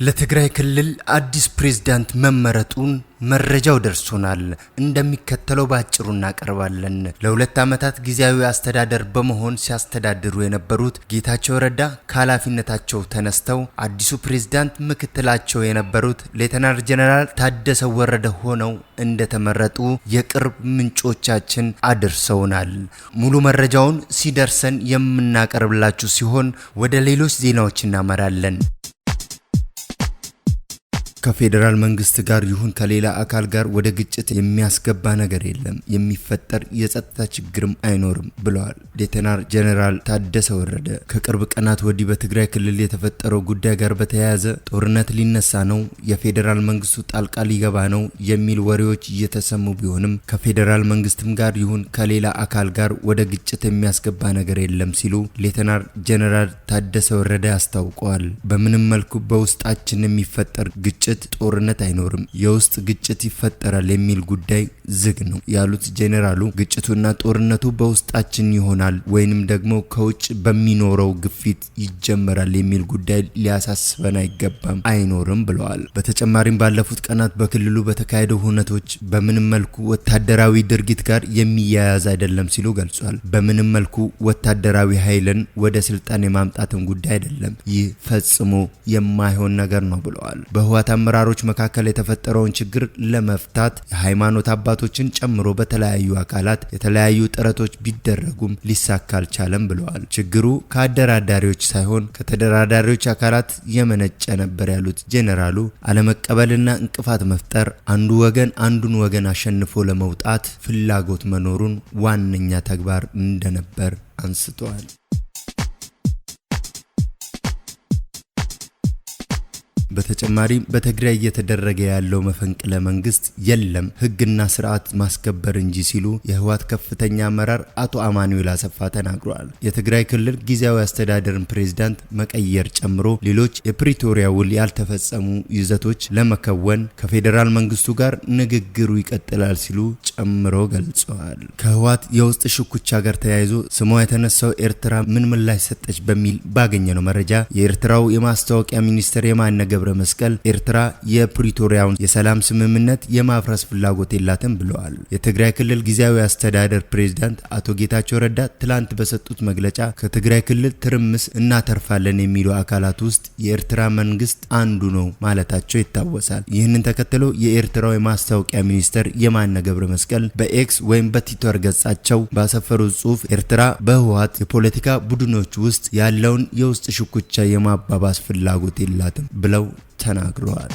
ለትግራይ ክልል አዲስ ፕሬዝዳንት መመረጡን መረጃው ደርሶናል። እንደሚከተለው ባጭሩ እናቀርባለን። ለሁለት ዓመታት ጊዜያዊ አስተዳደር በመሆን ሲያስተዳድሩ የነበሩት ጌታቸው ረዳ ከኃላፊነታቸው ተነስተው አዲሱ ፕሬዝዳንት ምክትላቸው የነበሩት ሌተናል ጀነራል ታደሰ ወረደ ሆነው እንደተመረጡ የቅርብ ምንጮቻችን አድርሰውናል። ሙሉ መረጃውን ሲደርሰን የምናቀርብላችሁ ሲሆን ወደ ሌሎች ዜናዎች እናመራለን። ከፌደራል መንግስት ጋር ይሁን ከሌላ አካል ጋር ወደ ግጭት የሚያስገባ ነገር የለም፣ የሚፈጠር የጸጥታ ችግርም አይኖርም ብለዋል ሌተናል ጀነራል ታደሰ ወረደ። ከቅርብ ቀናት ወዲህ በትግራይ ክልል የተፈጠረው ጉዳይ ጋር በተያያዘ ጦርነት ሊነሳ ነው፣ የፌደራል መንግስቱ ጣልቃ ሊገባ ነው የሚል ወሬዎች እየተሰሙ ቢሆንም ከፌደራል መንግስትም ጋር ይሁን ከሌላ አካል ጋር ወደ ግጭት የሚያስገባ ነገር የለም ሲሉ ሌተናል ጀነራል ታደሰ ወረደ አስታውቀዋል። በምንም መልኩ በውስጣችን የሚፈጠር ግጭት ጦርነት አይኖርም፣ የውስጥ ግጭት ይፈጠራል የሚል ጉዳይ ዝግ ነው ያሉት ጄኔራሉ ግጭቱና ጦርነቱ በውስጣችን ይሆናል ወይንም ደግሞ ከውጭ በሚኖረው ግፊት ይጀመራል የሚል ጉዳይ ሊያሳስበን አይገባም፣ አይኖርም ብለዋል። በተጨማሪም ባለፉት ቀናት በክልሉ በተካሄደው ሁነቶች በምንም መልኩ ወታደራዊ ድርጊት ጋር የሚያያዝ አይደለም ሲሉ ገልጿል። በምንም መልኩ ወታደራዊ ኃይልን ወደ ስልጣን የማምጣትን ጉዳይ አይደለም፣ ይህ ፈጽሞ የማይሆን ነገር ነው ብለዋል። በህወሓት አመራሮች መካከል የተፈጠረውን ችግር ለመፍታት የሃይማኖት አባቶችን ጨምሮ በተለያዩ አካላት የተለያዩ ጥረቶች ቢደረጉም ሊሳካ አልቻለም ብለዋል። ችግሩ ከአደራዳሪዎች ሳይሆን ከተደራዳሪዎች አካላት የመነጨ ነበር ያሉት ጄኔራሉ አለመቀበልና እንቅፋት መፍጠር አንዱ ወገን አንዱን ወገን አሸንፎ ለመውጣት ፍላጎት መኖሩን ዋነኛ ተግባር እንደነበር አንስተዋል። በተጨማሪም በትግራይ እየተደረገ ያለው መፈንቅለ መንግስት የለም ህግና ስርዓት ማስከበር እንጂ ሲሉ የህወሓት ከፍተኛ አመራር አቶ አማኑኤል አሰፋ ተናግረዋል። የትግራይ ክልል ጊዜያዊ አስተዳደርን ፕሬዝዳንት መቀየር ጨምሮ ሌሎች የፕሪቶሪያ ውል ያልተፈጸሙ ይዘቶች ለመከወን ከፌደራል መንግስቱ ጋር ንግግሩ ይቀጥላል ሲሉ ጨምሮ ገልጸዋል። ከህወሓት የውስጥ ሽኩቻ ጋር ተያይዞ ስሟ የተነሳው ኤርትራ ምን ምላሽ ሰጠች በሚል ባገኘነው መረጃ የኤርትራው የማስታወቂያ ሚኒስትር የማነ ገብረ መስቀል ኤርትራ የፕሪቶሪያውን የሰላም ስምምነት የማፍረስ ፍላጎት የላትም ብለዋል። የትግራይ ክልል ጊዜያዊ አስተዳደር ፕሬዝዳንት አቶ ጌታቸው ረዳ ትላንት በሰጡት መግለጫ ከትግራይ ክልል ትርምስ እናተርፋለን የሚሉ አካላት ውስጥ የኤርትራ መንግስት አንዱ ነው ማለታቸው ይታወሳል። ይህንን ተከትሎ የኤርትራው የማስታወቂያ ሚኒስትር የማነ ገብረ መስቀል በኤክስ ወይም በትዊተር ገጻቸው ባሰፈሩት ጽሑፍ ኤርትራ በህወሓት የፖለቲካ ቡድኖች ውስጥ ያለውን የውስጥ ሽኩቻ የማባባስ ፍላጎት የላትም ብለው ተናግረዋል።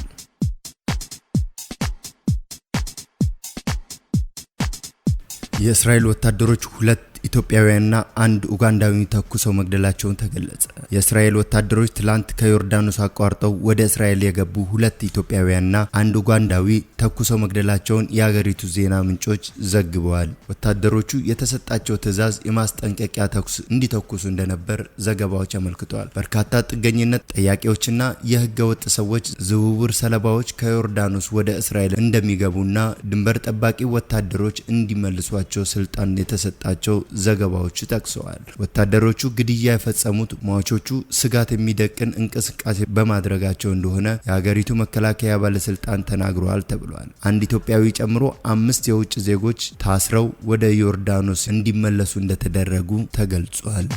የእስራኤል ወታደሮች ሁለት ኢትዮጵያውያንና አንድ ኡጋንዳዊ ተኩሰው መግደላቸውን ተገለጸ። የእስራኤል ወታደሮች ትላንት ከዮርዳኖስ አቋርጠው ወደ እስራኤል የገቡ ሁለት ኢትዮጵያውያንና አንድ ኡጋንዳዊ ተኩሰው መግደላቸውን የሀገሪቱ ዜና ምንጮች ዘግበዋል። ወታደሮቹ የተሰጣቸው ትዕዛዝ የማስጠንቀቂያ ተኩስ እንዲተኩሱ እንደነበር ዘገባዎች አመልክተዋል። በርካታ ጥገኝነት ጠያቂዎችና የህገ ወጥ ሰዎች ዝውውር ሰለባዎች ከዮርዳኖስ ወደ እስራኤል እንደሚገቡና ድንበር ጠባቂ ወታደሮች እንዲመልሷቸው ስልጣን የተሰጣቸው ዘገባዎቹ ጠቅሰዋል። ወታደሮቹ ግድያ የፈጸሙት ሟቾቹ ስጋት የሚደቅን እንቅስቃሴ በማድረጋቸው እንደሆነ የሀገሪቱ መከላከያ ባለስልጣን ተናግረዋል ተብሏል። አንድ ኢትዮጵያዊ ጨምሮ 5 የውጭ ዜጎች ታስረው ወደ ዮርዳኖስ እንዲመለሱ እንደተደረጉ ተገልጿል።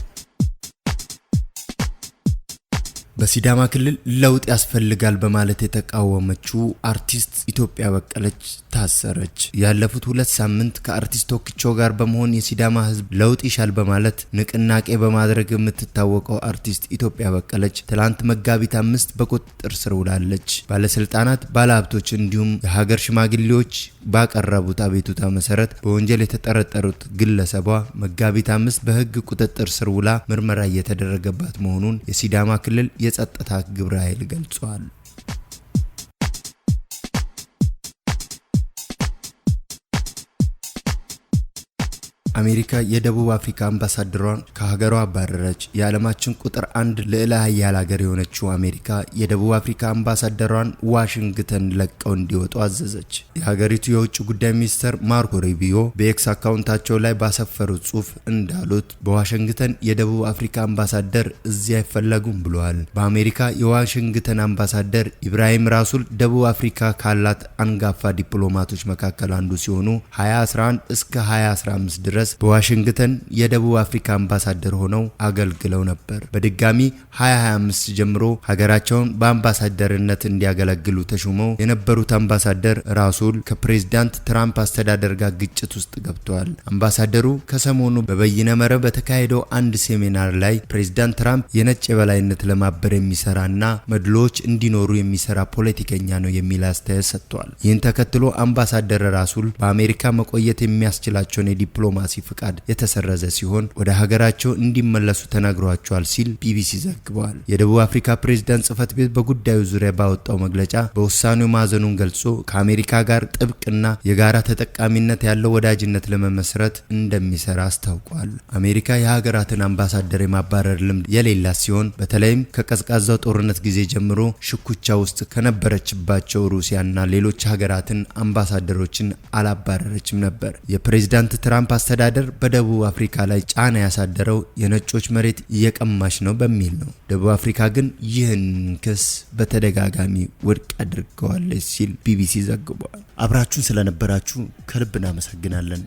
በሲዳማ ክልል ለውጥ ያስፈልጋል በማለት የተቃወመችው አርቲስት ኢትዮጵያ በቀለች ታሰረች። ያለፉት 2 ሳምንት ከአርቲስት ቶክቾ ጋር በመሆን የሲዳማ ህዝብ ለውጥ ይሻል በማለት ንቅናቄ በማድረግ የምትታወቀው አርቲስት ኢትዮጵያ በቀለች ትላንት መጋቢት 5 በቁጥጥር ስር ውላለች። ባለስልጣናት፣ ባለሀብቶች እንዲሁም የሀገር ሽማግሌዎች ባቀረቡት አቤቱታ መሰረት በወንጀል የተጠረጠሩት ግለሰቧ መጋቢት 5 በህግ ቁጥጥር ስር ውላ ምርመራ እየተደረገባት መሆኑን የሲዳማ ክልል የጸጥታ ግብረ ኃይል ገልጿል። አሜሪካ የደቡብ አፍሪካ አምባሳደሯን ከሀገሯ አባረረች። የዓለማችን ቁጥር 1 ልዕለ ኃያል ሀገር የሆነችው አሜሪካ የደቡብ አፍሪካ አምባሳደሯን ዋሽንግተን ለቀው እንዲወጡ አዘዘች። የሀገሪቱ የውጭ ጉዳይ ሚኒስትር ማርኮ ሩቢዮ በኤክስ አካውንታቸው ላይ ባሰፈሩት ጽሑፍ እንዳሉት በዋሽንግተን የደቡብ አፍሪካ አምባሳደር እዚያ አይፈለጉም ብለዋል። በአሜሪካ የዋሽንግተን አምባሳደር ኢብራሂም ራሱል ደቡብ አፍሪካ ካላት አንጋፋ ዲፕሎማቶች መካከል አንዱ ሲሆኑ 2011 እስከ 2015 ድረስ በዋሽንግተን የደቡብ አፍሪካ አምባሳደር ሆነው አገልግለው ነበር። በድጋሚ 2025 ጀምሮ ሀገራቸውን በአምባሳደርነት እንዲያገለግሉ ተሹመው የነበሩት አምባሳደር ራሱል ከፕሬዝዳንት ትራምፕ አስተዳደር ጋር ግጭት ውስጥ ገብተዋል። አምባሳደሩ ከሰሞኑ በበይነ መረብ በተካሄደው አንድ ሴሚናር ላይ ፕሬዝዳንት ትራምፕ የነጭ የበላይነት ለማበር የሚሰራና መድሎች እንዲኖሩ የሚሰራ ፖለቲከኛ ነው የሚል አስተያየት ሰጥቷል። ይህን ተከትሎ አምባሳደር ራሱል በአሜሪካ መቆየት የሚያስችላቸውን የዲፕሎማሲ ፍቃድ የተሰረዘ ሲሆን ወደ ሀገራቸው እንዲመለሱ ተነግሯቸዋል ሲል ቢቢሲ ዘግቧል። የደቡብ አፍሪካ ፕሬዝዳንት ጽህፈት ቤት በጉዳዩ ዙሪያ ባወጣው መግለጫ በውሳኔው ማዘኑን ገልጾ ከአሜሪካ ጋር ጥብቅና የጋራ ተጠቃሚነት ያለው ወዳጅነት ለመመስረት እንደሚሰራ አስታውቋል። አሜሪካ የሀገራትን አምባሳደር የማባረር ልምድ የሌላት ሲሆን በተለይም ከቀዝቃዛው ጦርነት ጊዜ ጀምሮ ሽኩቻ ውስጥ ከነበረችባቸው ሩሲያና ሌሎች ሀገራትን አምባሳደሮችን አላባረረችም ነበር። የፕሬዝዳንት ትራምፕ አስተዳደር በደቡብ አፍሪካ ላይ ጫና ያሳደረው የነጮች መሬት እየቀማች ነው በሚል ነው። ደቡብ አፍሪካ ግን ይህን ክስ በተደጋጋሚ ውድቅ አድርገዋለች ሲል ቢቢሲ ዘግቧል። አብራችሁን ስለነበራችሁ ከልብ እናመሰግናለን።